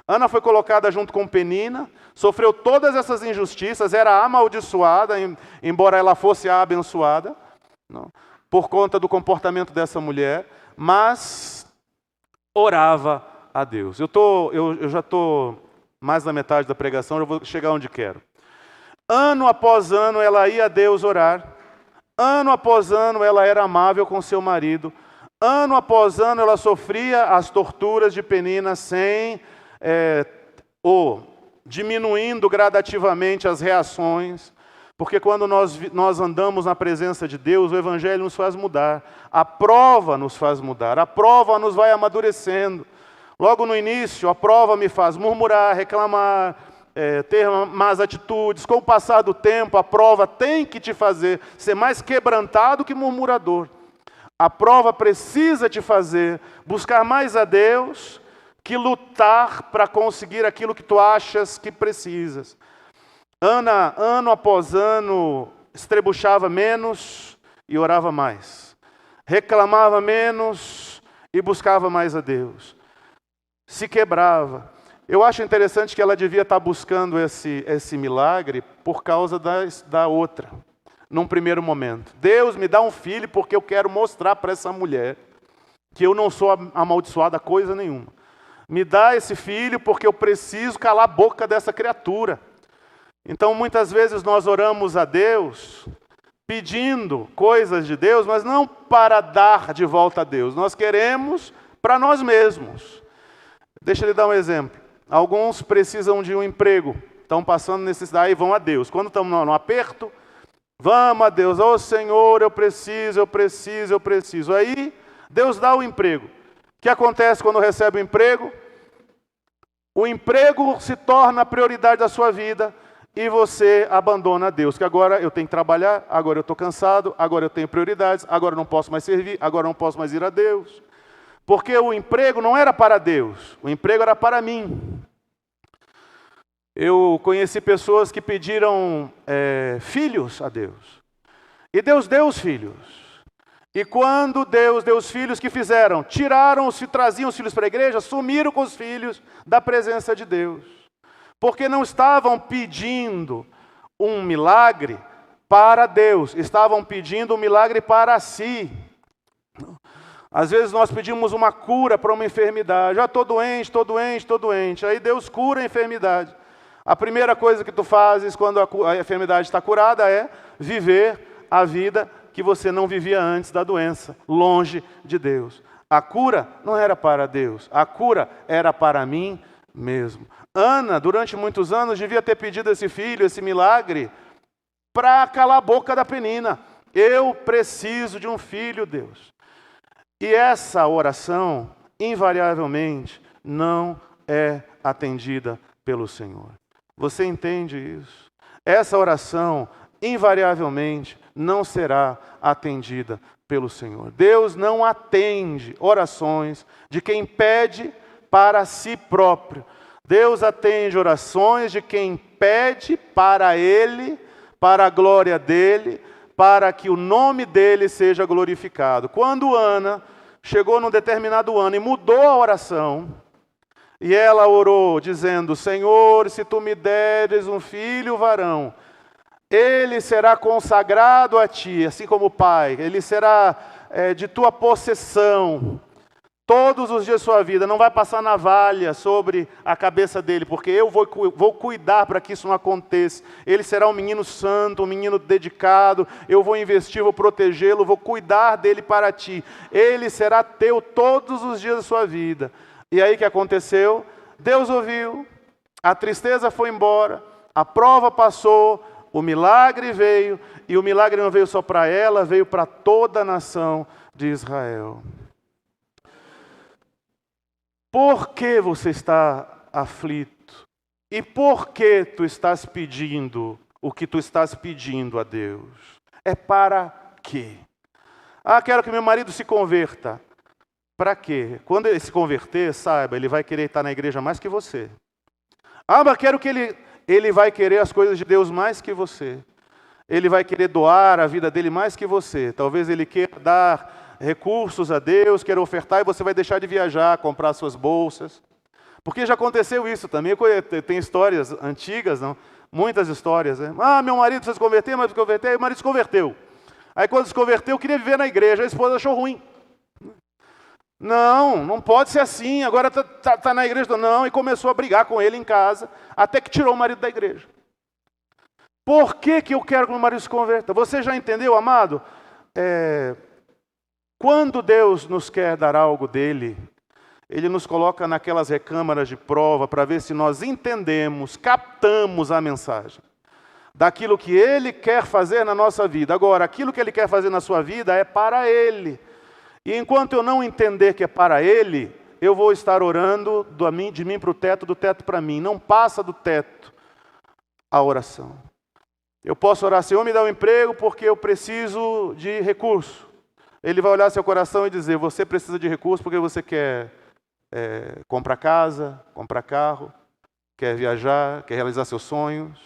Ana foi colocada junto com Penina, sofreu todas essas injustiças, era amaldiçoada, embora ela fosse a abençoada, não, por conta do comportamento dessa mulher, mas orava a Deus. Eu já estou mais da metade da pregação, já vou chegar onde quero. Ano após ano ela ia a Deus orar, ano após ano ela era amável com seu marido, ano após ano ela sofria as torturas de Penina sem diminuindo gradativamente as reações, porque quando nós andamos na presença de Deus, o Evangelho nos faz mudar, a prova nos faz mudar, a prova nos vai amadurecendo. Logo no início, a prova me faz murmurar, reclamar, ter más atitudes. Com o passar do tempo, a prova tem que te fazer ser mais quebrantado que murmurador. A prova precisa te fazer buscar mais a Deus que lutar para conseguir aquilo que tu achas que precisas. Ana, ano após ano, estrebuchava menos e orava mais. Reclamava menos e buscava mais a Deus. Se quebrava. Eu acho interessante que ela devia estar buscando esse milagre por causa da outra, num primeiro momento. Deus, me dá um filho porque eu quero mostrar para essa mulher que eu não sou amaldiçoada coisa nenhuma. Me dá esse filho porque eu preciso calar a boca dessa criatura. Então, muitas vezes nós oramos a Deus pedindo coisas de Deus, mas não para dar de volta a Deus. Nós queremos para nós mesmos. Deixa eu lhe dar um exemplo. Alguns precisam de um emprego, estão passando necessidade e vão a Deus. Quando estão no aperto, Vamos a Deus, ô Senhor, eu preciso, eu preciso, eu preciso. Aí, Deus dá o emprego. O que acontece quando recebe o emprego? O emprego se torna a prioridade da sua vida e você abandona Deus. Que agora eu tenho que trabalhar, agora eu estou cansado, agora eu tenho prioridades, agora eu não posso mais servir, agora eu não posso mais ir a Deus. Porque o emprego não era para Deus, o emprego era para mim. Eu conheci pessoas que pediram filhos a Deus. E Deus deu os filhos. E quando Deus deu os filhos, que fizeram? Traziam os filhos para a igreja, sumiram com os filhos da presença de Deus. Porque não estavam pedindo um milagre para Deus, estavam pedindo um milagre para si. Às vezes nós pedimos uma cura para uma enfermidade. Já estou doente, estou doente, estou doente. Aí Deus cura a enfermidade. A primeira coisa que tu fazes quando a enfermidade está curada é viver a vida que você não vivia antes da doença, longe de Deus. A cura não era para Deus, a cura era para mim mesmo. Ana, durante muitos anos, devia ter pedido esse filho, esse milagre, para calar a boca da Penina. Eu preciso de um filho, Deus. E essa oração, invariavelmente, não é atendida pelo Senhor. Você entende isso? Essa oração, invariavelmente, não será atendida pelo Senhor. Deus não atende orações de quem pede para si próprio. Deus atende orações de quem pede para Ele, para a glória dEle, para que o nome dEle seja glorificado. Quando Ana chegou num determinado ano e mudou a oração, e ela orou dizendo: Senhor, se tu me deres um filho varão, ele será consagrado a ti, assim como o pai, ele será de tua possessão, todos os dias da sua vida, não vai passar navalha sobre a cabeça dele, porque eu vou cuidar para que isso não aconteça. Ele será um menino santo, um menino dedicado, eu vou investir, vou protegê-lo, vou cuidar dele para ti. Ele será teu todos os dias da sua vida. E aí o que aconteceu? Deus ouviu, a tristeza foi embora, a prova passou, o milagre veio, e o milagre não veio só para ela, veio para toda a nação de Israel. Por que você está aflito? E por que tu estás pedindo o que tu estás pedindo a Deus? É para quê? Quero que meu marido se converta. Para quê? Quando ele se converter, saiba, ele vai querer estar na igreja mais que você. Mas quero que ele vai querer as coisas de Deus mais que você. Ele vai querer doar a vida dele mais que você. Talvez ele queira dar recursos a Deus, queira ofertar, e você vai deixar de viajar, comprar suas bolsas. Porque já aconteceu isso também. Tem histórias antigas, não? Muitas histórias. Né? Meu marido precisa se converter, mas o marido se converteu. Aí quando se converteu, queria viver na igreja, a esposa achou ruim. Não pode ser assim, agora está na igreja. Não, e começou a brigar com ele em casa, até que tirou o marido da igreja. Por que eu quero que o meu marido se converta? Você já entendeu, amado? Quando Deus nos quer dar algo dele, Ele nos coloca naquelas recâmaras de prova para ver se nós entendemos, captamos a mensagem daquilo que Ele quer fazer na nossa vida. Agora, aquilo que Ele quer fazer na sua vida é para Ele. E enquanto eu não entender que é para Ele, eu vou estar orando de mim para o teto, do teto para mim. Não passa do teto a oração. Eu posso orar: Senhor, me dá um emprego porque eu preciso de recurso. Ele vai olhar seu coração e dizer: você precisa de recurso porque você quer comprar casa, comprar carro, quer viajar, quer realizar seus sonhos.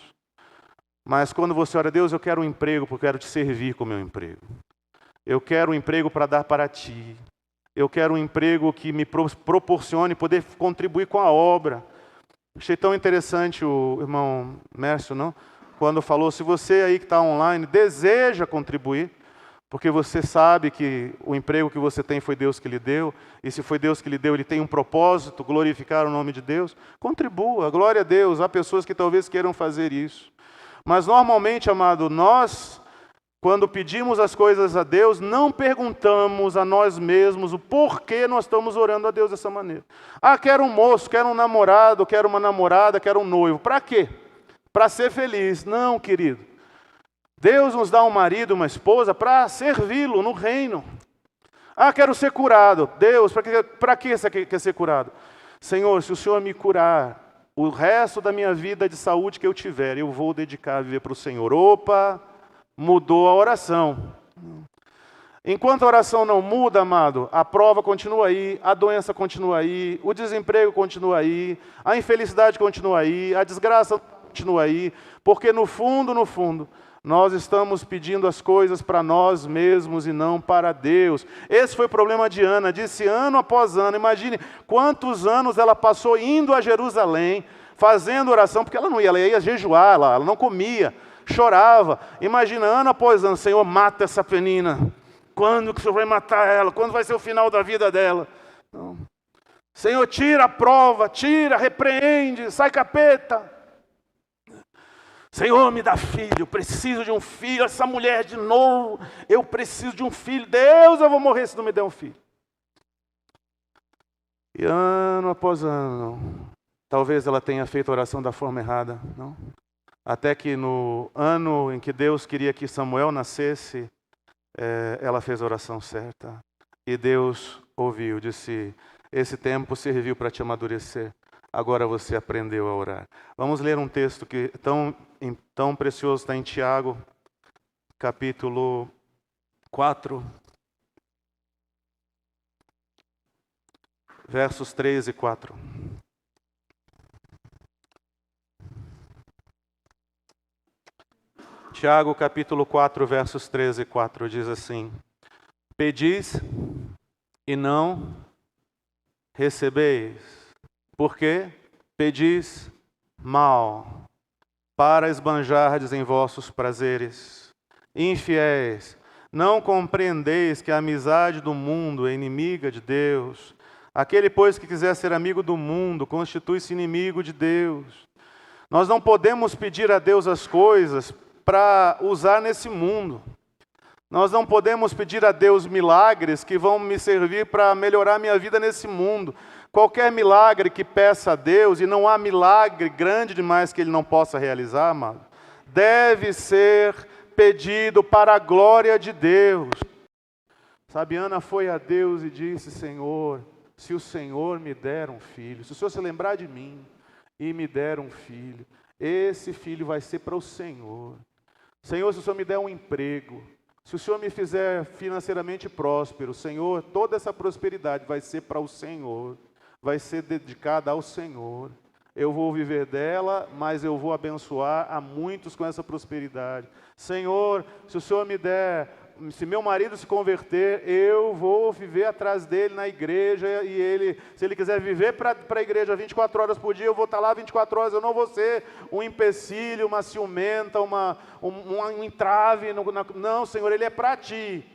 Mas quando você ora: Deus, eu quero um emprego porque eu quero te servir com o meu emprego. Eu quero um emprego para dar para ti. Eu quero um emprego que me proporcione poder contribuir com a obra. Achei tão interessante o irmão Mércio, não? Quando falou: se você aí que está online deseja contribuir, porque você sabe que o emprego que você tem foi Deus que lhe deu, e se foi Deus que lhe deu, Ele tem um propósito, glorificar o nome de Deus, contribua, glória a Deus. Há pessoas que talvez queiram fazer isso. Mas normalmente, amado, nós, quando pedimos as coisas a Deus, não perguntamos a nós mesmos o porquê nós estamos orando a Deus dessa maneira. Quero um moço, quero um namorado, quero uma namorada, quero um noivo. Para quê? Para ser feliz. Não, querido. Deus nos dá um marido, uma esposa, para servi-lo no reino. Ah, quero ser curado. Deus, para que você quer ser curado? Senhor, se o Senhor me curar, o resto da minha vida de saúde que eu tiver, eu vou dedicar a viver para o Senhor. Opa, mudou a oração. Enquanto a oração não muda, amado, a prova continua aí, a doença continua aí, o desemprego continua aí, a infelicidade continua aí, a desgraça continua aí, porque no fundo, nós estamos pedindo as coisas para nós mesmos e não para Deus. Esse foi o problema de Ana, disse ano após ano. Imagine quantos anos ela passou indo a Jerusalém, fazendo oração, porque ela não ia, ela ia jejuar, ela não comia, chorava. Imagina ano após ano, Senhor, mata essa menina. Quando que o Senhor vai matar ela? Quando vai ser o final da vida dela? Não. Senhor, tira a prova, tira, repreende, sai capeta. Senhor, me dá filho, eu preciso de um filho, essa mulher de novo, eu preciso de um filho. Deus, eu vou morrer se não me der um filho. E ano após ano, talvez ela tenha feito a oração da forma errada, não? Até que no ano em que Deus queria que Samuel nascesse, ela fez a oração certa. E Deus ouviu, disse, esse tempo serviu para te amadurecer. Agora você aprendeu a orar. Vamos ler um texto que tão precioso, está em Tiago, capítulo 4, versos 3 e 4. Tiago, capítulo 4, versos 3 e 4, diz assim: pedis e não recebeis. Por quê? Pedis mal, para esbanjardes em vossos prazeres. Infiéis, não compreendeis que a amizade do mundo é inimiga de Deus. Aquele, pois, que quiser ser amigo do mundo, constitui-se inimigo de Deus. Nós não podemos pedir a Deus as coisas para usar nesse mundo. Nós não podemos pedir a Deus milagres que vão me servir para melhorar minha vida nesse mundo. Qualquer milagre que peça a Deus, e não há milagre grande demais que Ele não possa realizar, amado, deve ser pedido para a glória de Deus. Sabe, Ana foi a Deus e disse, Senhor, se o Senhor me der um filho, se o Senhor se lembrar de mim e me der um filho, esse filho vai ser para o Senhor. Senhor, se o Senhor me der um emprego, se o Senhor me fizer financeiramente próspero, Senhor, toda essa prosperidade vai ser para o Senhor, vai ser dedicada ao Senhor. Eu vou viver dela, mas eu vou abençoar a muitos com essa prosperidade. Senhor, se o Senhor me der, se meu marido se converter, eu vou viver atrás dele na igreja, e ele, se ele quiser viver para a igreja 24 horas por dia, eu vou estar lá 24 horas, eu não vou ser um empecilho, uma ciumenta, um entrave. Não, Senhor, ele é para ti.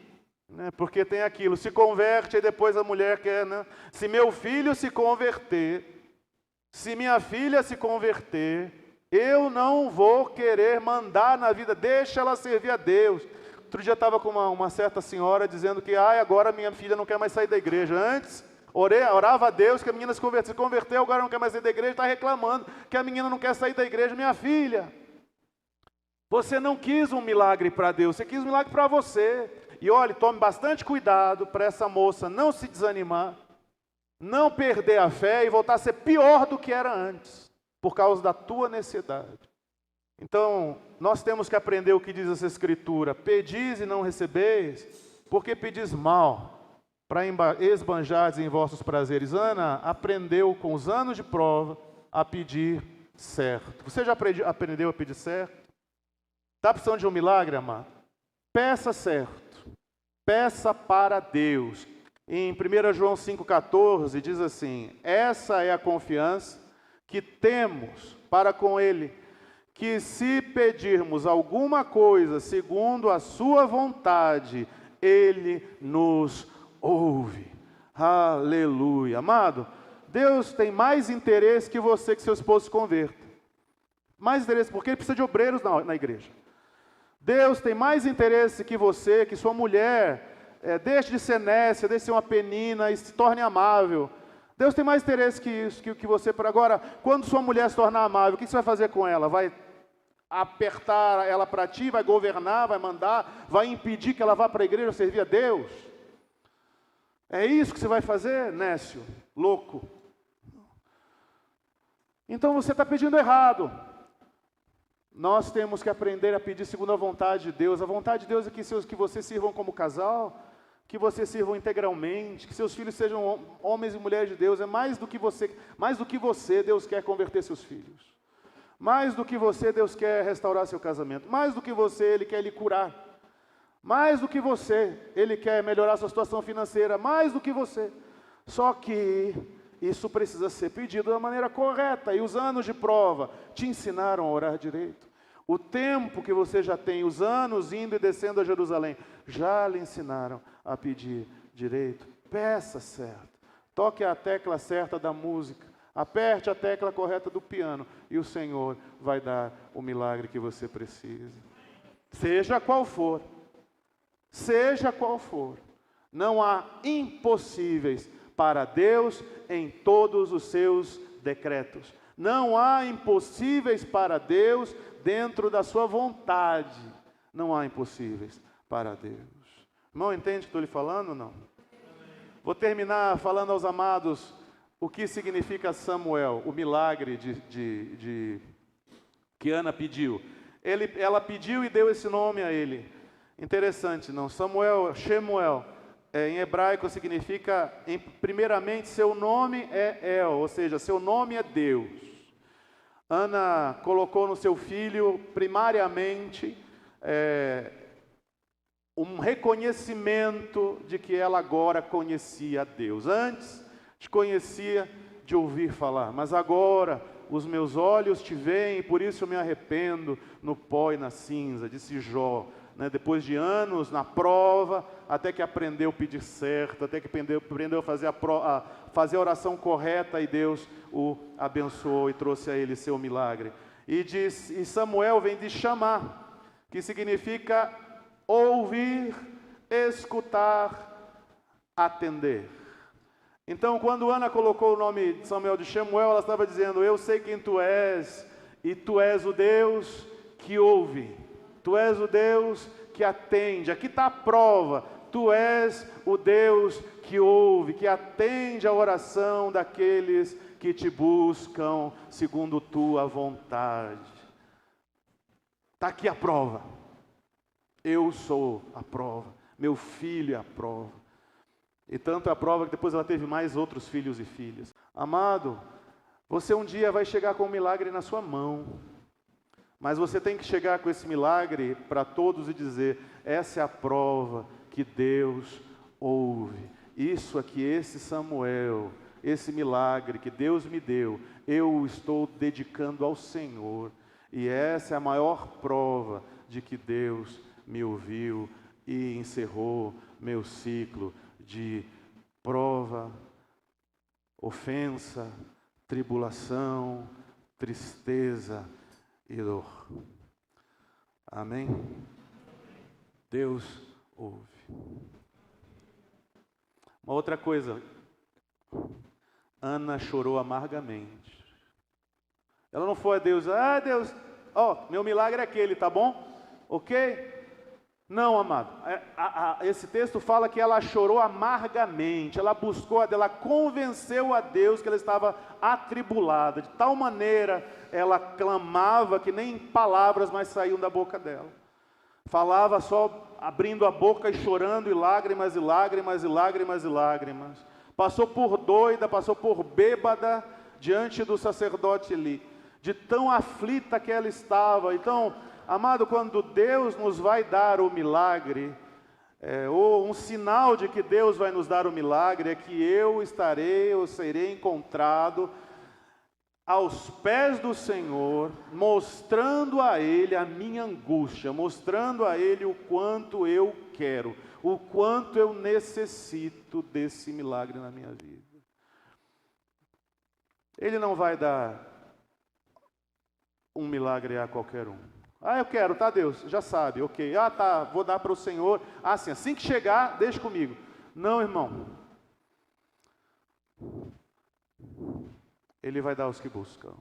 Porque tem aquilo, se converte e depois a mulher quer, né? Se meu filho se converter, se minha filha se converter, eu não vou querer mandar na vida, deixa ela servir a Deus. Outro dia estava com uma certa senhora dizendo que agora minha filha não quer mais sair da igreja. Antes, orava a Deus que a menina se converteu, agora não quer mais sair da igreja, está reclamando que a menina não quer sair da igreja. Minha filha, você não quis um milagre para Deus, você quis um milagre para você. E olhe, tome bastante cuidado para essa moça não se desanimar, não perder a fé e voltar a ser pior do que era antes, por causa da tua necessidade. Então, nós temos que aprender o que diz essa escritura. Pedis e não recebeis, porque pedis mal, para esbanjardes em vossos prazeres. Ana aprendeu com os anos de prova a pedir certo. Você já aprendeu a pedir certo? Está precisando de um milagre, amado? Peça certo. Peça para Deus. Em 1 João 5,14 diz assim: essa é a confiança que temos para com Ele, que se pedirmos alguma coisa segundo a sua vontade, Ele nos ouve. Aleluia. Amado, Deus tem mais interesse que você que seu esposo se converta. Mais interesse, porque Ele precisa de obreiros na igreja. Deus tem mais interesse que você, que sua mulher deixe de ser nécia, deixe de ser uma penina e se torne amável. Deus tem mais interesse que isso, que você. Por agora, quando sua mulher se tornar amável, o que você vai fazer com ela? Vai apertar ela para ti, vai governar, vai mandar, vai impedir que ela vá para a igreja servir a Deus. É isso que você vai fazer, Nécio? Louco. Então você está pedindo errado. Nós temos que aprender a pedir segundo a vontade de Deus. A vontade de Deus é que vocês sirvam como casal, que vocês sirvam integralmente, que seus filhos sejam homens e mulheres de Deus. É mais do que você, Deus quer converter seus filhos. Mais do que você, Deus quer restaurar seu casamento. Mais do que você, Ele quer lhe curar. Mais do que você, Ele quer melhorar sua situação financeira. Mais do que você. Só que isso precisa ser pedido da maneira correta. E os anos de prova te ensinaram a orar direito. O tempo que você já tem, os anos indo e descendo a Jerusalém, já lhe ensinaram a pedir direito. Peça certo. Toque a tecla certa da música. Aperte a tecla correta do piano. E o Senhor vai dar o milagre que você precisa. Seja qual for. Seja qual for. Não há impossíveis para Deus em todos os seus decretos. Não há impossíveis para Deus dentro da sua vontade. Não há impossíveis para Deus. Irmão, entende o que estou lhe falando ou não? Vou terminar falando aos amados o que significa Samuel, o milagre que Ana pediu. Ela pediu e deu esse nome a ele. Interessante, não? Samuel, Shemuel, em hebraico significa, primeiramente, seu nome é El, ou seja, seu nome é Deus. Ana colocou no seu filho, primariamente, um reconhecimento de que ela agora conhecia a Deus. Antes, te conhecia de ouvir falar, mas agora os meus olhos te veem, e por isso eu me arrependo no pó e na cinza, disse Jó. Depois de anos na prova, até que aprendeu a pedir certo, até que aprendeu a fazer a oração correta, e Deus o abençoou e trouxe a ele seu milagre. E Samuel vem de chamar, que significa ouvir, escutar, atender. Então, quando Ana colocou o nome de Samuel de Shemuel, ela estava dizendo: eu sei quem tu és, e tu és o Deus que ouve. Tu és o Deus que atende. Aqui está a prova. Tu és o Deus que ouve, que atende a oração daqueles que te buscam segundo tua vontade. Está aqui a prova. Eu sou a prova. Meu filho é a prova. E tanto é a prova que depois ela teve mais outros filhos e filhas. Amado, você um dia vai chegar com um milagre na sua mão. Mas você tem que chegar com esse milagre para todos e dizer: essa é a prova que Deus ouve. Isso aqui, esse Samuel, esse milagre que Deus me deu, eu estou dedicando ao Senhor. E essa é a maior prova de que Deus me ouviu e encerrou meu ciclo de prova, ofensa, tribulação, tristeza e dor. Amém? Deus ouve. Uma outra coisa, Ana chorou amargamente. Ela não foi a Deus: Deus, meu milagre é aquele, tá bom? Ok? Não, amado. Esse texto fala que ela chorou amargamente. Ela buscou, ela convenceu a Deus que ela estava atribulada. De tal maneira, ela clamava que nem palavras mais saíam da boca dela. Falava só abrindo a boca e chorando, e lágrimas, e lágrimas, e lágrimas, e lágrimas. Passou por doida, passou por bêbada diante do sacerdote ali. De tão aflita que ela estava. Então, amado, quando Deus nos vai dar o milagre, ou um sinal de que Deus vai nos dar o milagre, é que eu serei encontrado aos pés do Senhor, mostrando a Ele a minha angústia, mostrando a Ele o quanto eu quero, o quanto eu necessito desse milagre na minha vida. Ele não vai dar um milagre a qualquer um. Eu quero, tá, Deus? Já sabe, ok. Tá, vou dar para o Senhor. Sim, assim que chegar, deixa comigo. Não, irmão. Ele vai dar aos que buscam.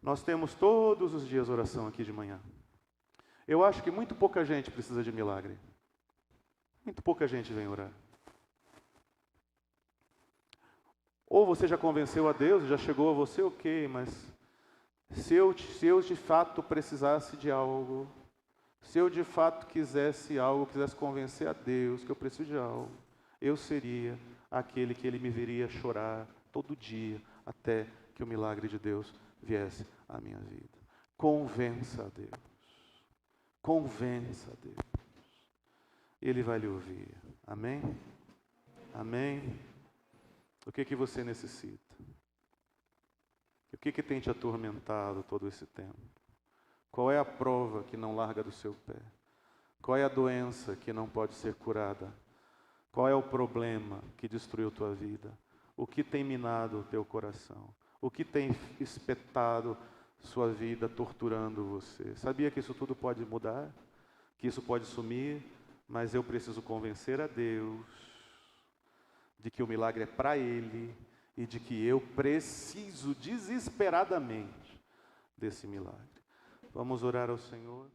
Nós temos todos os dias oração aqui de manhã. Eu acho que muito pouca gente precisa de milagre. Muito pouca gente vem orar. Ou você já convenceu a Deus, já chegou a você, ok, mas se eu de fato precisasse de algo, se eu de fato quisesse algo, quisesse convencer a Deus que eu preciso de algo, eu seria aquele que Ele me veria chorar todo dia, até que o milagre de Deus viesse à minha vida. Convença a Deus. Convença a Deus. Ele vai lhe ouvir. Amém? Amém? O que você necessita? O que tem te atormentado todo esse tempo? Qual é a prova que não larga do seu pé? Qual é a doença que não pode ser curada? Qual é o problema que destruiu tua vida? O que tem minado o teu coração? O que tem espetado sua vida, torturando você? Sabia que isso tudo pode mudar? Que isso pode sumir? Mas eu preciso convencer a Deus de que o milagre é para Ele e de que eu preciso desesperadamente desse milagre. Vamos orar ao Senhor.